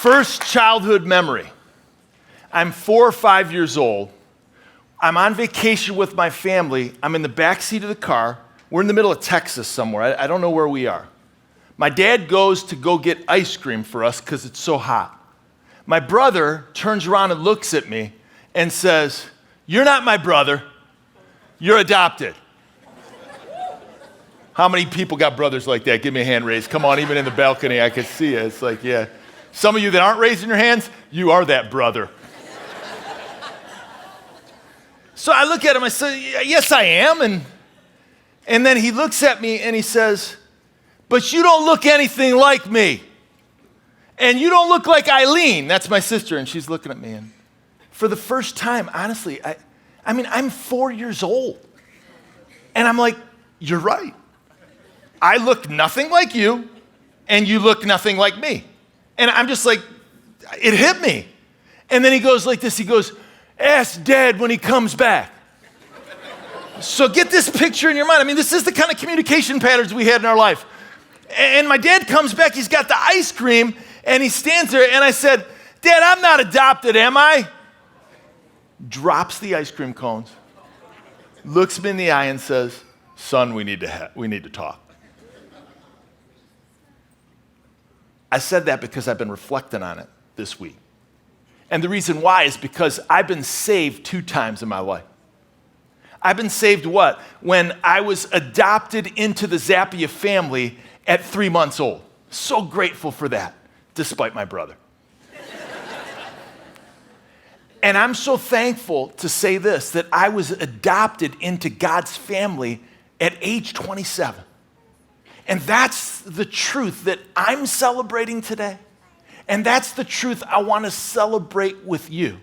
First childhood memory. I'm 4 or 5 years old. I'm on vacation with my family. I'm in the back seat of the car. We're in the middle of Texas somewhere. I don't know where we are. My dad goes to go get ice cream for us because it's so hot. My brother turns around and looks at me and says, "You're not my brother. You're adopted." How many people got brothers like that? Give me a hand raise. Come on, even in the balcony, I can see it. It's like, yeah. Some of you that aren't raising your hands, you are that brother. So I look at him, I say, "Yes, I am." And then he looks at me and he says, "But you don't look anything like me. And you don't look like Eileen." That's my sister, and she's looking at me. And for the first time, honestly, I'm 4 years old. And I'm like, "You're right. I look nothing like you, and you look nothing like me." And I'm just like, it hit me. And then he goes like this, he goes, "Ask Dad when he comes back." So get this picture in your mind. I mean, this is the kind of communication patterns we had in our life. And my dad comes back, he's got the ice cream, and he stands there, and I said, "Dad, I'm not adopted, am I?" Drops the ice cream cones, looks me in the eye and says, "Son, we need to talk." I said that because I've been reflecting on it this week. And the reason why is because I've been saved 2 times in my life. I've been saved what? When I was adopted into the Zappia family at 3 months old. So grateful for that, despite my brother. And I'm so thankful to say this, that I was adopted into God's family at age 27. And that's the truth that I'm celebrating today. And that's the truth I want to celebrate with you.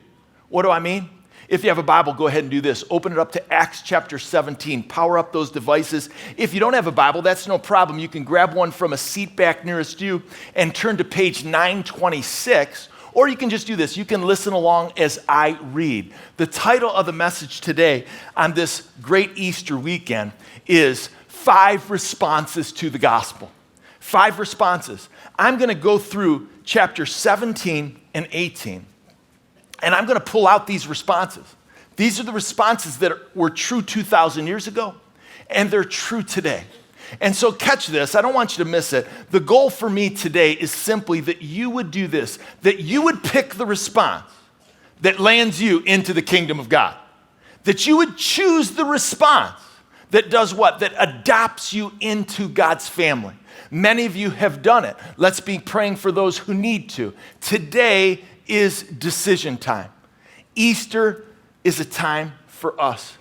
What do I mean? If you have a Bible, go ahead and do this. Open it up to Acts chapter 17. Power up those devices. If you don't have a Bible, that's no problem. You can grab one from a seat back nearest you and turn to page 926. Or you can just do this. You can listen along as I read. The title of the message today on this great Easter weekend is 5 responses to the gospel. 5 responses. I'm going to go through chapter 17 and 18, and I'm going to pull out these responses. These are the responses that were true 2,000 years ago, and they're true today. And so catch this. I don't want you to miss it. The goal for me today is simply that you would do this, that you would pick the response that lands you into the kingdom of God, that you would choose the response that does what? That adopts you into God's family. Many of you have done it. Let's be praying for those who need to. Today is decision time. Easter is a time for us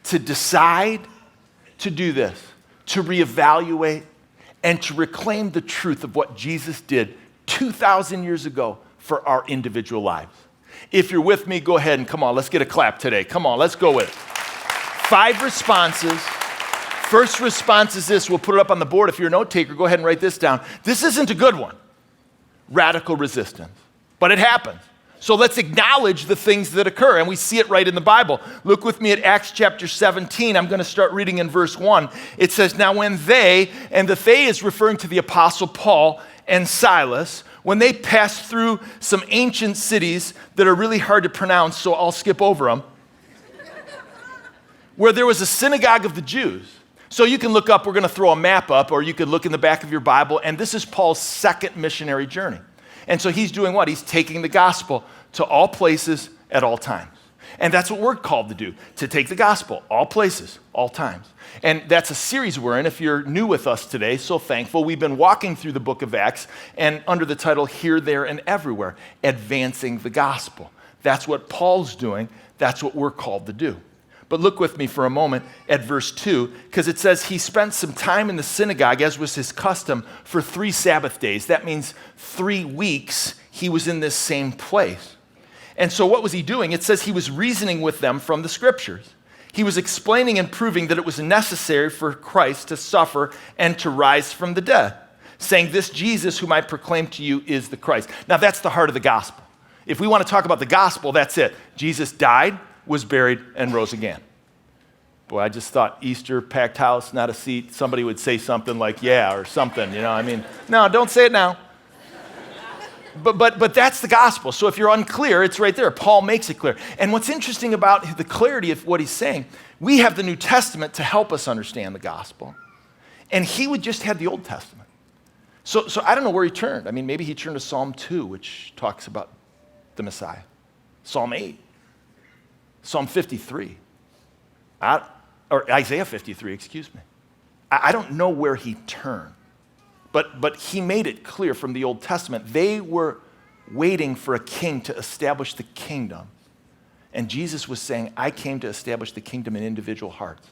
to decide to do this, to reevaluate, and to reclaim the truth of what Jesus did 2,000 years ago for our individual lives. If you're with me, go ahead and come on, let's get a clap today. Come on, let's go with it. 5 responses. First response is this. We'll put it up on the board. If you're a note taker, go ahead and write this down. This isn't a good one. Radical resistance. But it happens. So let's acknowledge the things that occur, and we see it right in the Bible. Look with me at Acts chapter 17. I'm going to start reading in verse 1. It says, "Now when they," and the "they" is referring to the Apostle Paul and Silas, when they passed through some ancient cities that are really hard to pronounce, so I'll skip over them, where there was a synagogue of the Jews. So you can look up, we're going to throw a map up, or you could look in the back of your Bible, and this is Paul's second missionary journey. And so he's doing what? He's taking the gospel to all places at all times. And that's what we're called to do, to take the gospel, all places, all times. And that's a series we're in. If you're new with us today, so thankful. We've been walking through the book of Acts, and under the title, Here, There, and Everywhere, advancing the gospel. That's what Paul's doing. That's what we're called to do. But look with me for a moment at verse 2, because it says he spent some time in the synagogue, as was his custom, for 3 Sabbath days. That means 3 weeks he was in this same place. And so what was he doing? It says he was reasoning with them from the scriptures. He was explaining and proving that it was necessary for Christ to suffer and to rise from the dead, saying, this Jesus whom I proclaim to you is the Christ. Now that's the heart of the gospel. If we want to talk about the gospel, that's it. Jesus died, was buried, and rose again. Boy, I just thought Easter, packed house, not a seat. Somebody would say something like, yeah, or something, No, don't say it now. But that's the gospel. So if you're unclear, it's right there. Paul makes it clear. And what's interesting about the clarity of what he's saying, we have the New Testament to help us understand the gospel. And he would just have the Old Testament. So I don't know where he turned. Maybe he turned to Psalm 2, which talks about the Messiah. Psalm 8. Psalm 53, or Isaiah 53, excuse me. I don't know where he turned, but he made it clear from the Old Testament. They were waiting for a king to establish the kingdom. And Jesus was saying, I came to establish the kingdom in individual hearts.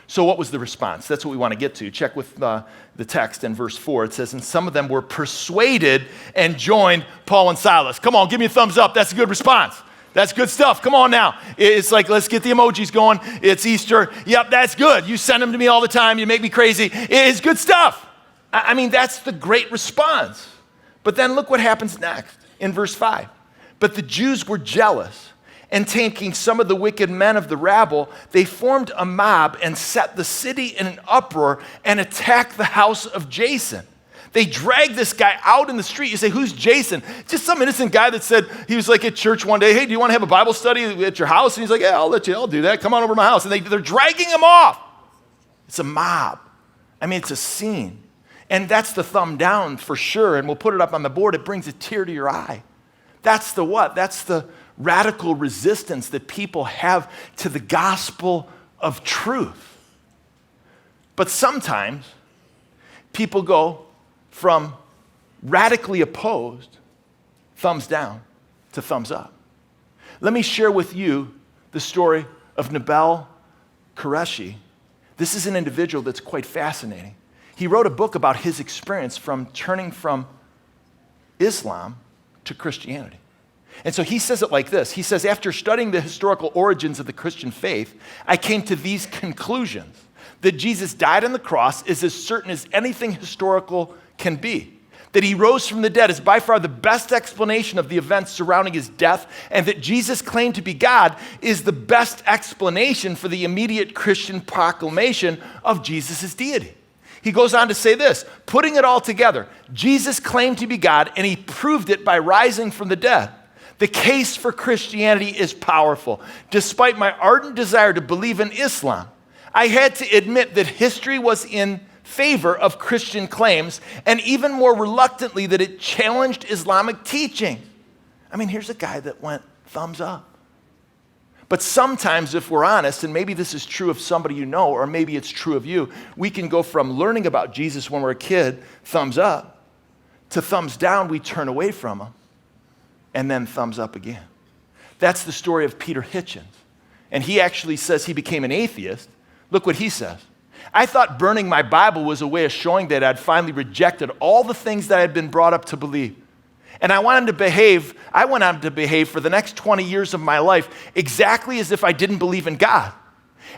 So what was the response? That's what we want to get to. Check with the text in verse 4. It says, and some of them were persuaded and joined Paul and Silas. Come on, give me a thumbs up. That's a good response. That's good stuff. Come on now. It's like, let's get the emojis going. It's Easter. Yep, that's good. You send them to me all the time. You make me crazy. It's good stuff. That's the great response. But then look what happens next in verse 5. But the Jews were jealous, and taking some of the wicked men of the rabble, they formed a mob and set the city in an uproar and attacked the house of Jason. They dragged this guy out in the street. You say, who's Jason? Just some innocent guy that said, he was like at church one day, hey, do you want to have a Bible study at your house? And he's like, yeah, I'll do that. Come on over to my house. And they're dragging him off. It's a mob. It's a scene. And that's the thumb down for sure. And we'll put it up on the board. It brings a tear to your eye. That's the what? That's the radical resistance that people have to the gospel of truth. But sometimes people go from radically opposed, thumbs down, to thumbs up. Let me share with you the story of Nabal Qureshi. This is an individual that's quite fascinating. He wrote a book about his experience from turning from Islam to Christianity. And so he says it like this. He says, after studying the historical origins of the Christian faith, I came to these conclusions. That Jesus died on the cross is as certain as anything historical can be. That he rose from the dead is by far the best explanation of the events surrounding his death, and that Jesus' claim to be God is the best explanation for the immediate Christian proclamation of Jesus' deity. He goes on to say this, putting it all together, Jesus claimed to be God, and he proved it by rising from the dead. The case for Christianity is powerful. Despite my ardent desire to believe in Islam, I had to admit that history was in favor of Christian claims, and even more reluctantly that it challenged Islamic teaching. Here's a guy that went thumbs up. But sometimes, if we're honest, and maybe this is true of somebody you know, or maybe it's true of you, we can go from learning about Jesus when we're a kid, thumbs up, to thumbs down, we turn away from him, and then thumbs up again. That's the story of Peter Hitchens. And he actually says he became an atheist. Look what he says. I thought burning my Bible was a way of showing that I'd finally rejected all the things that I had been brought up to believe. And I went on to behave for the next 20 years of my life exactly as if I didn't believe in God.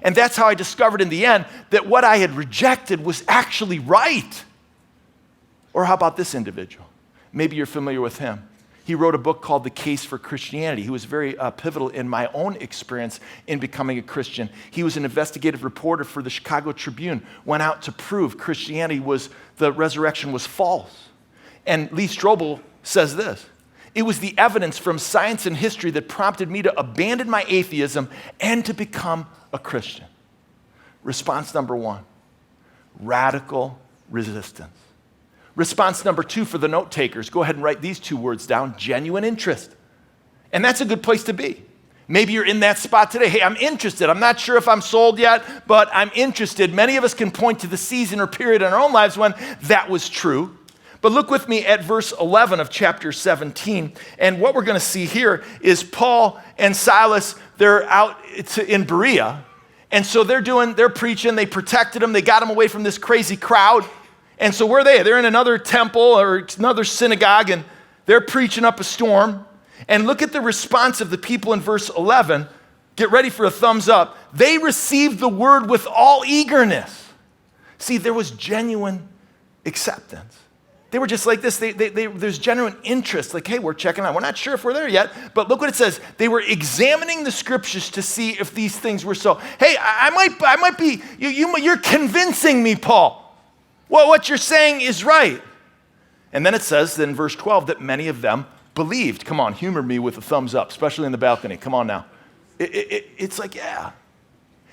And that's how I discovered in the end that what I had rejected was actually right. Or how about this individual? Maybe you're familiar with him. He wrote a book called The Case for Christianity. He was very pivotal in my own experience in becoming a Christian. He was an investigative reporter for the Chicago Tribune, went out to prove the resurrection was false. And Lee Strobel says this, it was the evidence from science and history that prompted me to abandon my atheism and to become a Christian. Response number 1, radical resistance. Response number 2 for the note takers, go ahead and write these 2 words down, genuine interest. And that's a good place to be. Maybe you're in that spot today. Hey, I'm interested. I'm not sure if I'm sold yet, but I'm interested. Many of us can point to the season or period in our own lives when that was true. But look with me at verse 11 of chapter 17. And what we're going to see here is Paul and Silas, they're out in Berea. And so they're preaching, they protected him, they got him away from this crazy crowd. And so where are they? They're in another temple or another synagogue, and they're preaching up a storm. And look at the response of the people in verse 11. Get ready for a thumbs up. They received the word with all eagerness. See, there was genuine acceptance. They were just like this. There's genuine interest. Like, hey, we're checking out. We're not sure if we're there yet, but look what it says. They were examining the scriptures to see if these things were so. Hey, I might be, you're convincing me, Paul. Well, what you're saying is right. And then it says in verse 12 that many of them believed. Come on, humor me with a thumbs up, especially in the balcony. Come on now. It's like, yeah.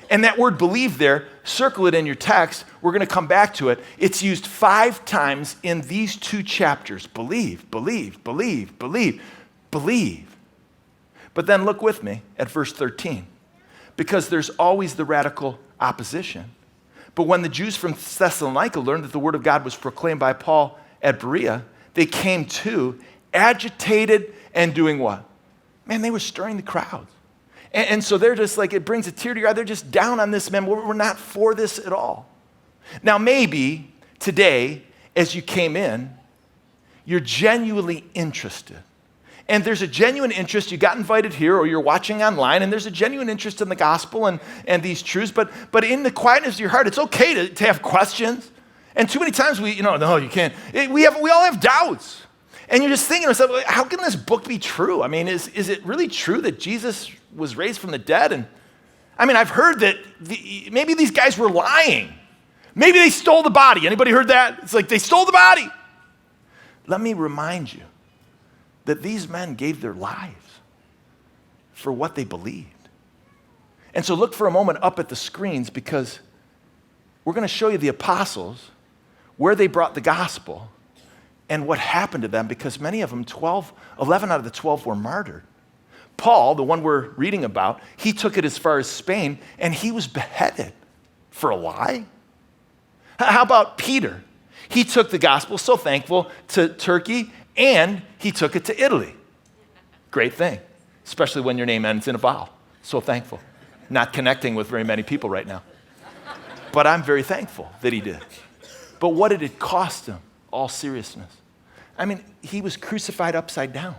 And that word believe there, circle it in your text. We're going to come back to it. It's used 5 times in these 2 chapters. Believe, believe, believe, believe, believe. But then look with me at verse 13. Because there's always the radical opposition. But when the Jews from Thessalonica learned that the word of God was proclaimed by Paul at Berea, they came too, agitated and doing what? Man, they were stirring the crowds. And so they're just like, it brings a tear to your eye. They're just down on this, man. We're not for this at all. Now, maybe today, as you came in, you're genuinely interested. And there's a genuine interest. You got invited here or you're watching online, and there's a genuine interest in the gospel and these truths. But in the quietness of your heart, it's okay to have questions. And too many times no, you can't. We all have doubts. And you're just thinking to yourself, how can this book be true? I mean, is it really true that Jesus was raised from the dead? And I mean, I've heard that maybe these guys were lying. Maybe they stole the body. Anybody heard that? It's like they stole the body. Let me remind you that these men gave their lives for what they believed. And so look for a moment up at the screens, because we're going to show you the apostles, where they brought the gospel, and what happened to them, because many of them, 11 out of the 12 were martyred. Paul, the one we're reading about, he took it as far as Spain, and he was beheaded for a lie. How about Peter? He took the gospel, so thankful, to Turkey, and he took it to Italy. Great thing, especially when your name ends in a vowel. So thankful. Not connecting with very many people right now. But I'm very thankful that he did. But what did it cost him? All seriousness. I mean, he was crucified upside down.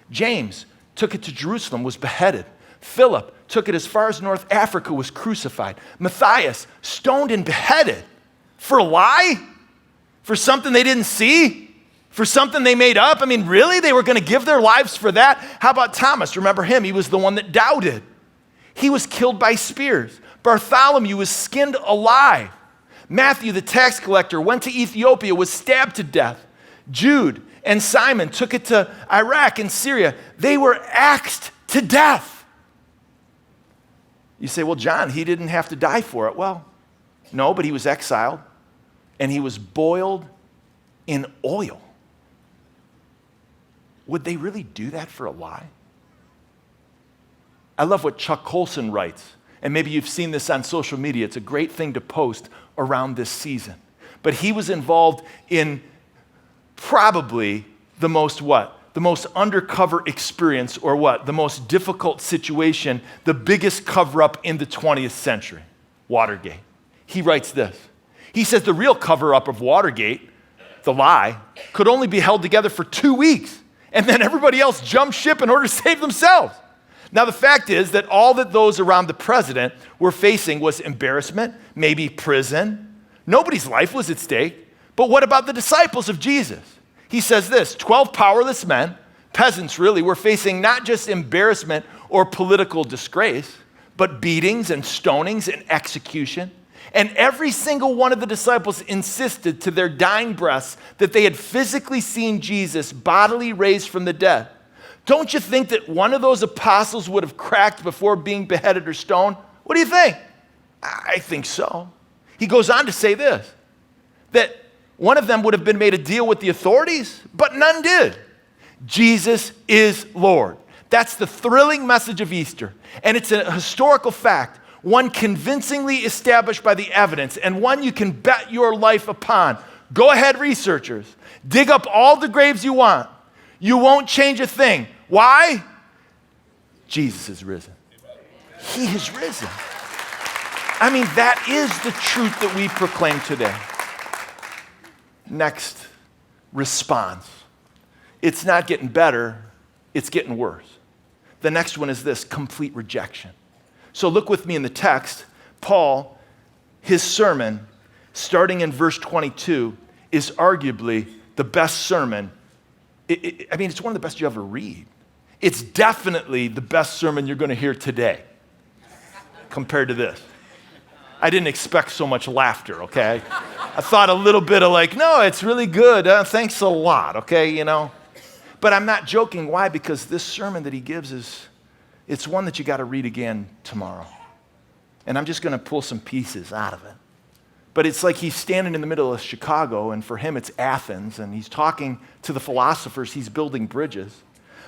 James took it to Jerusalem, was beheaded. Philip took it as far as North Africa, was crucified. Matthias, stoned and beheaded. For a lie? For something they didn't see? For something they made up? I mean, really? They were going to give their lives for that? How about Thomas? Remember him? He was the one that doubted. He was killed by spears. Bartholomew was skinned alive. Matthew, the tax collector, went to Ethiopia, was stabbed to death. Jude and Simon took it to Iraq and Syria. They were axed to death. You say, well, John, he didn't have to die for it. Well, no, but he was exiled, and he was boiled in oil. Would they really do that for a lie? I love what Chuck Colson writes, and maybe you've seen this on social media. It's a great thing to post around this season. But he was involved in probably the most undercover experience, or the most difficult situation, the biggest cover-up in the 20th century, Watergate. He writes this. He says the real cover-up of Watergate, the lie, could only be held together for 2 weeks, and then everybody else jumped ship in order to save themselves. Now, the fact is that all that those around the president were facing was embarrassment, maybe prison. Nobody's life was at stake. But what about the disciples of Jesus? He says this, 12 powerless men, peasants really, were facing not just embarrassment or political disgrace, but beatings and stonings and execution. And every single one of the disciples insisted to their dying breaths that they had physically seen Jesus bodily raised from the dead. Don't you think that one of those apostles would have cracked before being beheaded or stoned? What do you think? I think so. He goes on to say this, that one of them would have been made a deal with the authorities, but none did. Jesus is Lord. That's the thrilling message of Easter. And it's a historical fact, one convincingly established by the evidence, and one you can bet your life upon. Go ahead, researchers. Dig up all the graves you want. You won't change a thing. Why? Jesus is risen. He has risen. I mean, that is the truth that we proclaim today. Next, response. It's not getting better, it's getting worse. The next one is this, complete rejection. So look with me in the text. Paul, his sermon, starting in verse 22, is arguably the best sermon. It's one of the best you ever read. It's definitely the best sermon you're going to hear today compared to this. I didn't expect so much laughter, okay? I thought a little bit of like, no, it's really good. Thanks a lot, okay, you know? But I'm not joking. Why? Because this sermon that he gives it's one that you got to read again tomorrow. And I'm just going to pull some pieces out of it. But it's like he's standing in the middle of Chicago, and for him it's Athens, and he's talking to the philosophers. He's building bridges.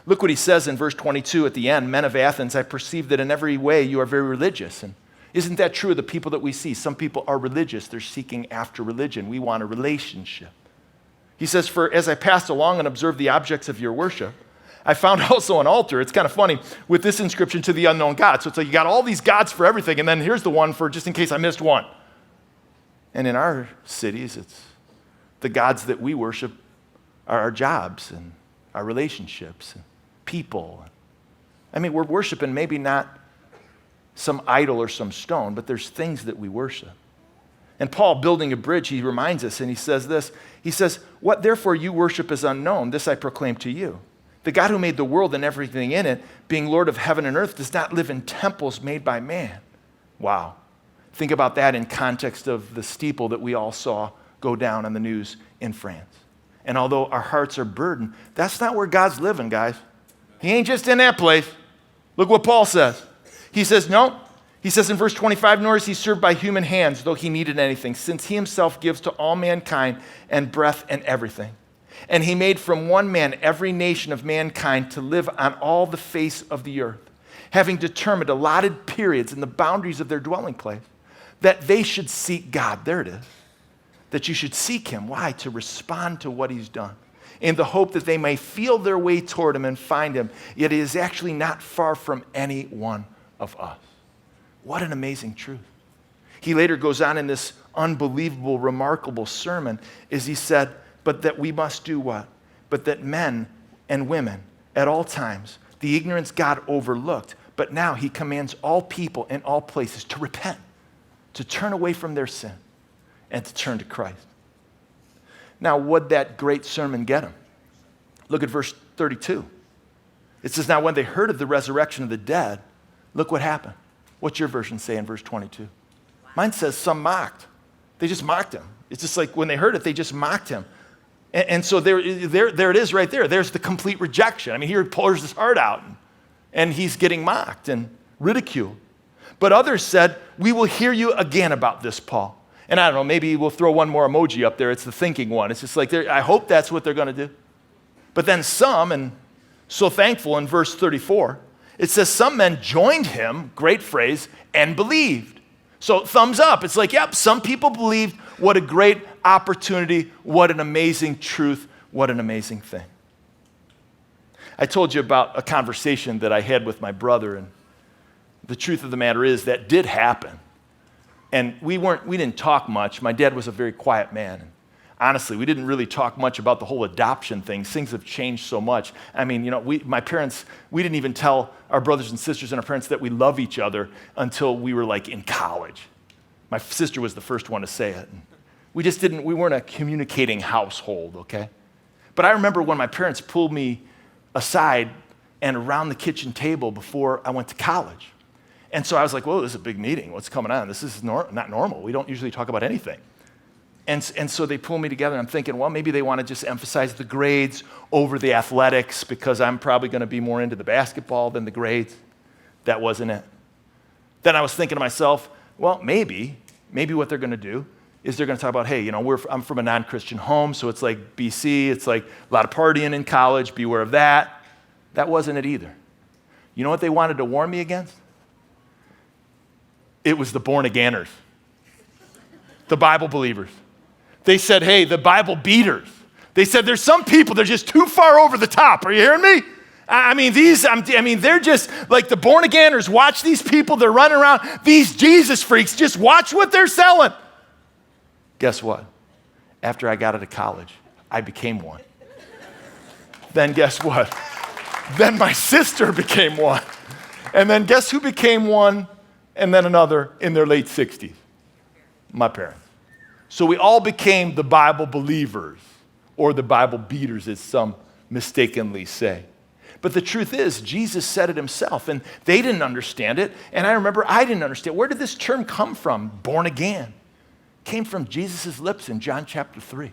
Look what he says in verse 22 at the end. Men of Athens, I perceive that in every way you are very religious. And isn't that true of the people that we see? Some people are religious. They're seeking after religion. We want a relationship. He says, for as I passed along and observed the objects of your worship, I found also an altar. It's kind of funny with this inscription to the unknown God. So it's like you got all these gods for everything, and then here's the one for just in case I missed one. And in our cities, it's the gods that we worship are our jobs and our relationships and people. I mean, we're worshiping maybe not some idol or some stone, but there's things that we worship. And Paul, building a bridge, he reminds us, and he says this. He says, what therefore you worship is unknown, this I proclaim to you. The God who made the world and everything in it, being Lord of heaven and earth, does not live in temples made by man. Wow. Think about that in context of the steeple that we all saw go down on the news in France. And although our hearts are burdened, that's not where God's living, guys. He ain't just in that place. Look what Paul says. He says, no. He says in verse 25, nor is he served by human hands, though he needed anything, since he himself gives to all mankind and breath and everything. And he made from one man every nation of mankind to live on all the face of the earth, having determined allotted periods and the boundaries of their dwelling place, that they should seek God. There it is. That you should seek him. Why? To respond to what he's done, in the hope that they may feel their way toward him and find him. Yet he is actually not far from any one of us. What an amazing truth. He later goes on in this unbelievable, remarkable sermon, as he said, but that we must do what? But that men and women at all times, the ignorance God overlooked, but now he commands all people in all places to repent, to turn away from their sin, and to turn to Christ. Now, what'd that great sermon get him? Look at verse 32. It says, now when they heard of the resurrection of the dead, look what happened. What's your version say in verse 22? Mine says some mocked. They just mocked him. It's just like when they heard it, they just mocked him. And so there it is right there. There's the complete rejection. I mean, here he pours his heart out, and he's getting mocked and ridiculed. But others said, we will hear you again about this, Paul. And I don't know, maybe we'll throw one more emoji up there. It's the thinking one. It's just like, I hope that's what they're going to do. But then some, and so thankful in verse 34, it says some men joined him, great phrase, and believed. So thumbs up. It's like, yep, some people believed. What a great opportunity. What an amazing truth. What an amazing thing. I told you about a conversation that I had with my brother, and the truth of the matter is that did happen. And we didn't talk much. My dad was a very quiet man. And honestly, we didn't really talk much about the whole adoption thing. Things have changed so much. I mean, my parents, we didn't even tell our brothers and sisters and our parents that we love each other until we were like in college. My sister was the first one to say it. And we weren't a communicating household, okay? But I remember when my parents pulled me aside and around the kitchen table before I went to college. And so I was like, whoa, this is a big meeting. What's coming on? This is not normal. We don't usually talk about anything. And so they pull me together, and I'm thinking, well, maybe they want to just emphasize the grades over the athletics because I'm probably going to be more into the basketball than the grades. That wasn't it. Then I was thinking to myself, well, maybe what they're going to do is they're going to talk about, hey, I'm from a non-Christian home, so it's like BC, it's like a lot of partying in college, beware of that. That wasn't it either. You know what they wanted to warn me against? It was the born-againers, the Bible believers. They said, hey, the Bible beaters. They said, there's some people, they're just too far over the top. Are you hearing me? They're just like the born againers. Watch these people, they're running around. These Jesus freaks, just watch what they're selling. Guess what? After I got out of college, I became one. Then guess what? Then my sister became one. And then guess who became one and then another in their late 60s? My parents. So we all became the Bible believers, or the Bible beaters, as some mistakenly say. But the truth is, Jesus said it himself, and they didn't understand it, and I remember I didn't understand. Where did this term come from, born again? It came from Jesus' lips in John chapter 3.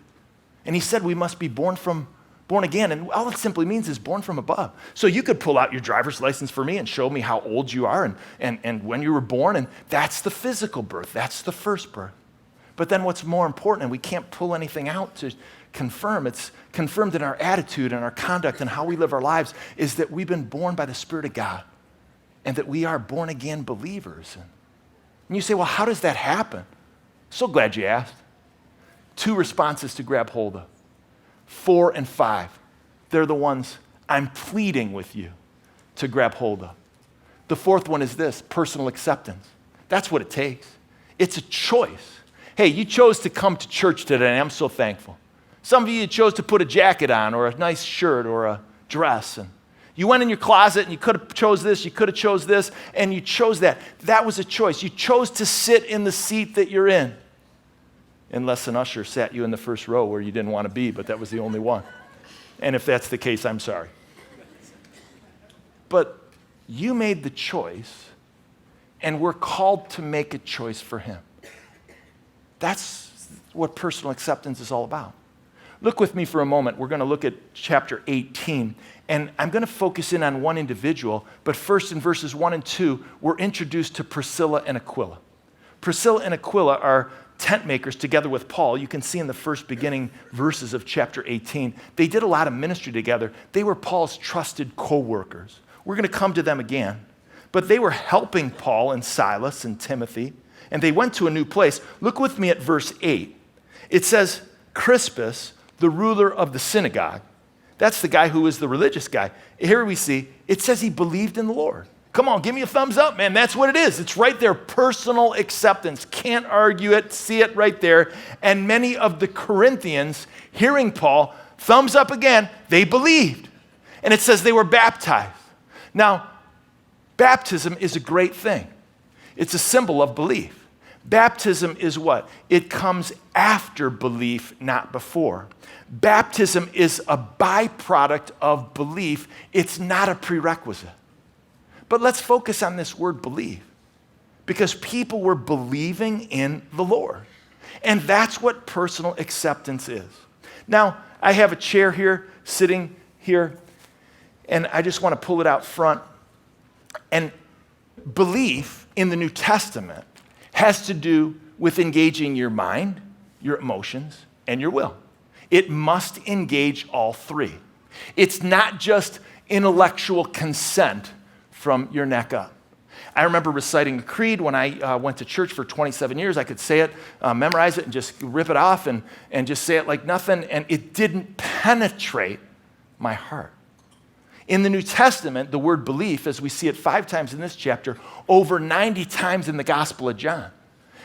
And he said we must be born again, and all it simply means is born from above. So you could pull out your driver's license for me and show me how old you are and when you were born, and that's the physical birth, that's the first birth. But then what's more important, and we can't pull anything out to confirm, it's confirmed in our attitude and our conduct and how we live our lives, is that we've been born by the Spirit of God and that we are born again believers. And you say, well, how does that happen? So glad you asked. 2 responses to grab hold of. 4 and 5. They're the ones I'm pleading with you to grab hold of. The 4th one is this, personal acceptance. That's what it takes. It's a choice. Hey, you chose to come to church today, and I'm so thankful. Some of you chose to put a jacket on or a nice shirt or a dress. And you went in your closet and you could have chose this, you could have chose this, and you chose that. That was a choice. You chose to sit in the seat that you're in. Unless an usher sat you in the first row where you didn't want to be, but that was the only one. And if that's the case, I'm sorry. But you made the choice, and we're called to make a choice for him. That's what personal acceptance is all about. Look with me for a moment. We're going to look at chapter 18, and I'm going to focus in on one individual, but first in verses 1 and 2, we're introduced to Priscilla and Aquila. Priscilla and Aquila are tent makers together with Paul. You can see in the first beginning verses of chapter 18, they did a lot of ministry together. They were Paul's trusted co-workers. We're going to come to them again, but they were helping Paul and Silas and Timothy, and they went to a new place. Look with me at verse 8. It says, Crispus, the ruler of the synagogue, that's the guy who was the religious guy. Here we see, it says he believed in the Lord. Come on, give me a thumbs up, man. That's what it is. It's right there, personal acceptance. Can't argue it, see it right there. And many of the Corinthians, hearing Paul, thumbs up again, they believed. And it says they were baptized. Now, baptism is a great thing. It's a symbol of belief. Baptism is what? It comes after belief, not before. Baptism is a byproduct of belief. It's not a prerequisite. But let's focus on this word believe, because people were believing in the Lord. And that's what personal acceptance is. Now, I have a chair here, sitting here, and I just want to pull it out front. And belief in the New Testament has to do with engaging your mind, your emotions, and your will. It must engage all three. It's not just intellectual consent from your neck up. I remember reciting the creed when I went to church for 27 years. I could say it, memorize it, and just rip it off and just say it like nothing, and it didn't penetrate my heart. In the New Testament, the word belief, as we see it 5 times in this chapter, over 90 times in the Gospel of John.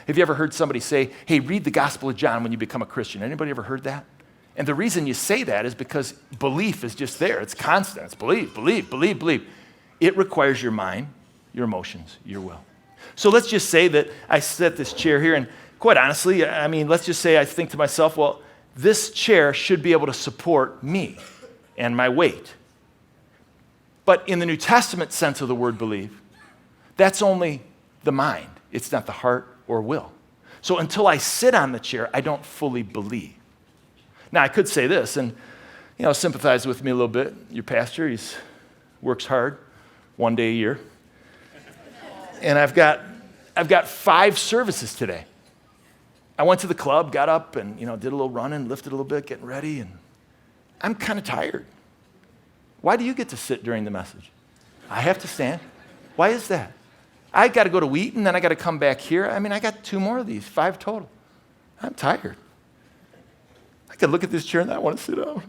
Have you ever heard somebody say, hey, read the Gospel of John when you become a Christian? Anybody ever heard that? And the reason you say that is because belief is just there. It's constant. It's believe, believe, believe, believe. It requires your mind, your emotions, your will. So let's just say that I set this chair here, and quite honestly, let's just say I think to myself, well, this chair should be able to support me and my weight. But in the New Testament sense of the word believe, that's only the mind. It's not the heart or will. So until I sit on the chair, I don't fully believe. Now, I could say this, and sympathize with me a little bit. Your pastor, he works hard. 1 day a year. And I've got 5 services today. I went to the club, got up and, did a little running, lifted a little bit, getting ready, and I'm kind of tired. Why do you get to sit during the message? I have to stand. Why is that? I got to go to Wheaton, then I got to come back here. I got 2 more of these, 5 total. I'm tired. I could look at this chair and I want to sit down.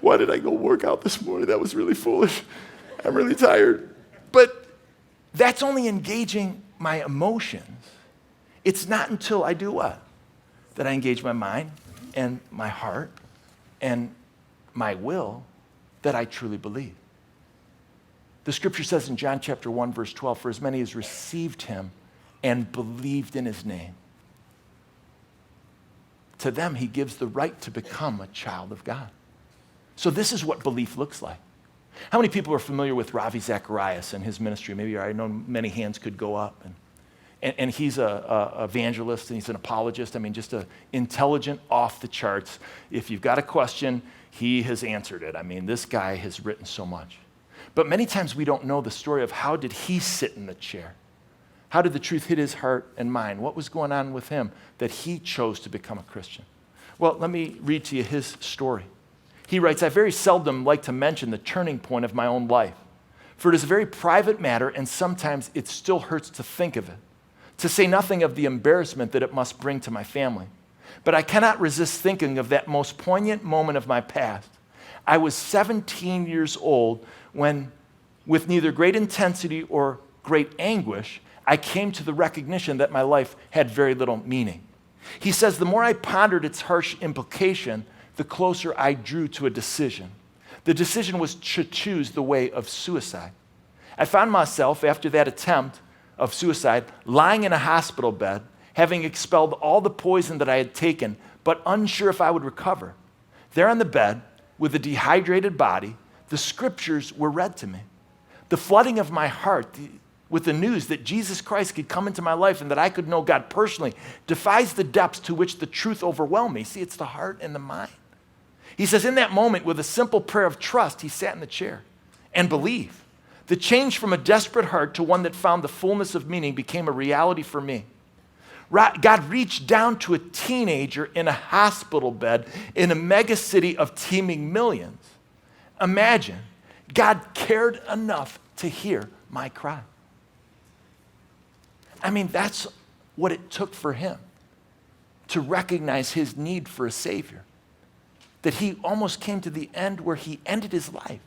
Why did I go work out this morning? That was really foolish. I'm really tired. But that's only engaging my emotions. It's not until I do what? That I engage my mind and my heart and my will that I truly believe. The scripture says in John chapter 1, verse 12, for as many as received him and believed in his name, to them he gives the right to become a child of God. So this is what belief looks like. How many people are familiar with Ravi Zacharias and his ministry? Maybe I know many hands could go up. And he's a evangelist and he's an apologist. I mean, just an intelligent, off the charts. If you've got a question, he has answered it. I mean, this guy has written so much. But many times we don't know the story of how did he sit in the chair? How did the truth hit his heart and mind? What was going on with him that he chose to become a Christian? Well, let me read to you his story. He writes, I very seldom like to mention the turning point of my own life, for it is a very private matter and sometimes it still hurts to think of it, to say nothing of the embarrassment that it must bring to my family. But I cannot resist thinking of that most poignant moment of my past. I was 17 years old when, with neither great intensity or great anguish, I came to the recognition that my life had very little meaning. He says, the more I pondered its harsh implication, the closer I drew to a decision. The decision was to choose the way of suicide. I found myself, after that attempt of suicide, lying in a hospital bed, having expelled all the poison that I had taken, but unsure if I would recover. There on the bed, with a dehydrated body, the scriptures were read to me. The flooding of my heart with the news that Jesus Christ could come into my life and that I could know God personally defies the depths to which the truth overwhelmed me. See, it's the heart and the mind. He says, in that moment, with a simple prayer of trust, he sat in the chair and believed. The change from a desperate heart to one that found the fullness of meaning became a reality for me. God reached down to a teenager in a hospital bed in a mega city of teeming millions. Imagine, God cared enough to hear my cry. I mean, that's what it took for him to recognize his need for a Savior. That he almost came to the end where he ended his life.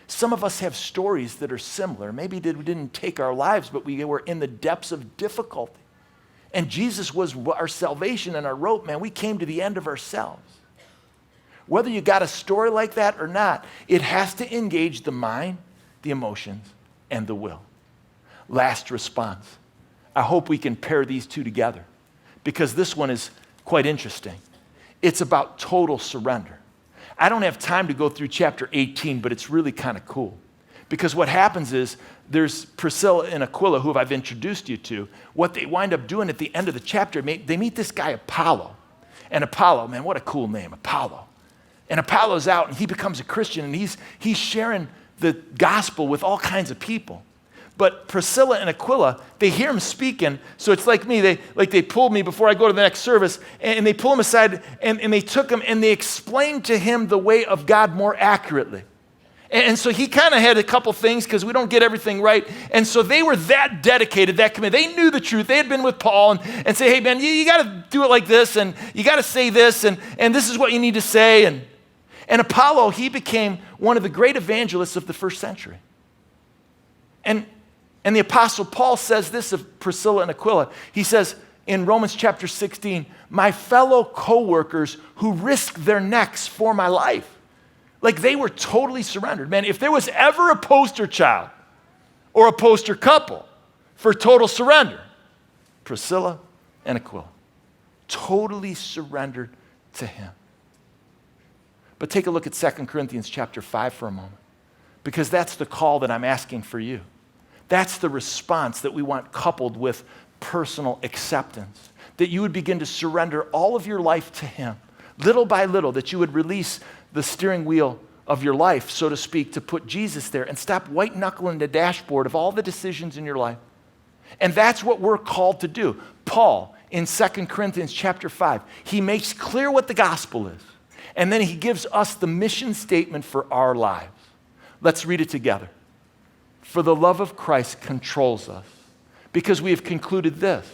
Some of us have stories that are similar. Maybe we didn't take our lives, but we were in the depths of difficulty. And Jesus was our salvation and our rope, man. We came to the end of ourselves. Whether you got a story like that or not, it has to engage the mind, the emotions, and the will. Last response. I hope we can pair these two together because this one is quite interesting. It's about total surrender. I don't have time to go through chapter 18, but it's really kind of cool. Because what happens is there's Priscilla and Aquila, who I've introduced you to. What they wind up doing at the end of the chapter, they meet this guy Apollo. And Apollo, man, what a cool name, Apollo. And Apollo's out and he becomes a Christian and he's sharing the gospel with all kinds of people. But Priscilla and Aquila, they hear him speaking, so it's like me. They pulled me before I go to the next service, and they pull him aside, and they took him, and they explained to him the way of God more accurately. And so he kind of had a couple things, because we don't get everything right. And so they were that dedicated, that committed. They knew the truth. They had been with Paul and say, hey, man, you got to do it like this, and you got to say this, and this is what you need to say. And Apollo, he became one of the great evangelists of the first century. And the Apostle Paul says this of Priscilla and Aquila. He says in Romans chapter 16, my fellow co-workers who risked their necks for my life. Like they were totally surrendered. Man, if there was ever a poster child or a poster couple for total surrender, Priscilla and Aquila. Totally surrendered to him. But take a look at 2 Corinthians chapter 5 for a moment, because that's the call that I'm asking for you. That's the response that we want coupled with personal acceptance, that you would begin to surrender all of your life to him, little by little, that you would release the steering wheel of your life, so to speak, to put Jesus there and stop white-knuckling the dashboard of all the decisions in your life. And that's what we're called to do. Paul, in 2 Corinthians chapter 5, he makes clear what the gospel is, and then he gives us the mission statement for our lives. Let's read it together. For the love of Christ controls us, because we have concluded this,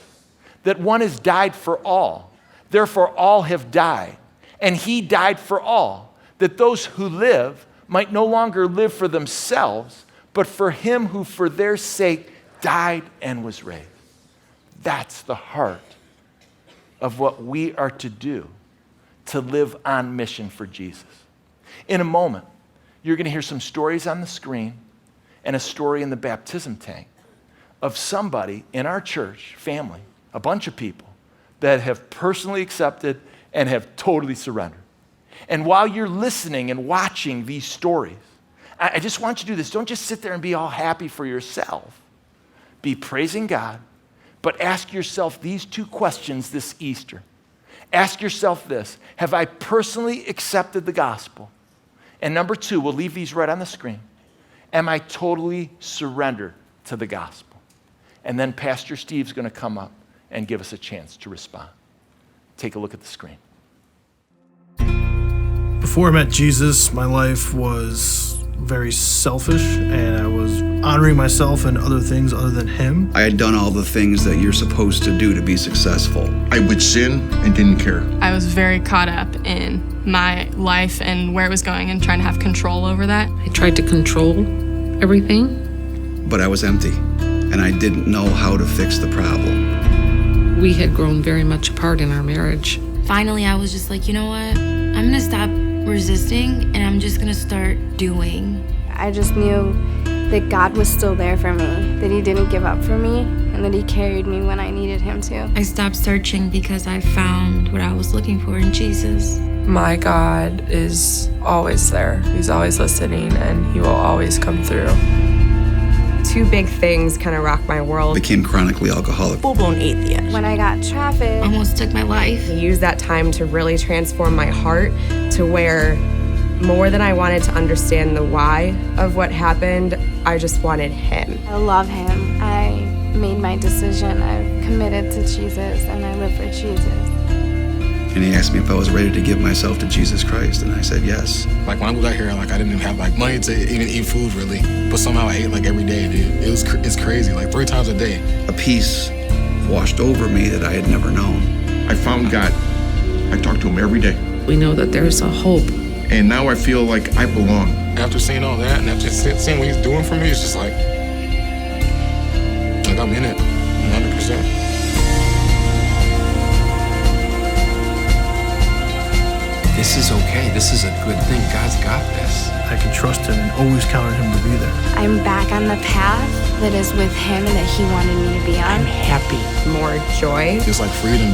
that one has died for all, therefore all have died, and he died for all, that those who live might no longer live for themselves, but for him who for their sake died and was raised. That's the heart of what we are to do to live on mission for Jesus. In a moment, you're going to hear some stories on the screen and a story in the baptism tank of somebody in our church family, a bunch of people that have personally accepted and have totally surrendered. And while you're listening and watching these stories, I just want you to do this. Don't just sit there and be all happy for yourself. Be praising God, but ask yourself these two questions this Easter. Ask yourself this: have I personally accepted the gospel? And number two, we'll leave these right on the screen. Am I totally surrendered to the gospel? And then Pastor Steve's going to come up and give us a chance to respond. Take a look at the screen. Before I met Jesus, my life was very selfish, and I was honoring myself and other things other than him. I had done all the things that you're supposed to do to be successful. I would sin and didn't care. I was very caught up in my life and where it was going and trying to have control over that. I tried to control everything. But I was empty, and I didn't know how to fix the problem. We had grown very much apart in our marriage. Finally, I was just like, you know what? I'm gonna stop resisting and I'm just gonna start doing. I just knew that God was still there for me, that he didn't give up for me, and that he carried me when I needed him to. I stopped searching because I found what I was looking for in Jesus. My God is always there. He's always listening, and he will always come through. Two big things kind of rocked my world. Became chronically alcoholic. Full-blown atheist. When I got trafficked, Almost took my life. I used that time to really transform my heart to where, more than I wanted to understand the why of what happened, I just wanted him. I love him. I made my decision. I've committed to Jesus, and I live for Jesus. And he asked me if I was ready to give myself to Jesus Christ, and I said yes. Like when I moved out here, like I didn't even have like money to even eat food really, but somehow I ate like every day, dude. It's crazy, like 3 times a day. A peace washed over me that I had never known. I found God. I talk to him every day, We know that there's a hope. and now I feel like I belong. After seeing all that, and after seeing what he's doing for me, it's just like I'm in it, 100%. This is okay. This is a good thing. God's got this. I can trust him and always count on him to be there. I'm back on the path that is with him and that he wanted me to be on. Happy, more joy. It's like freedom.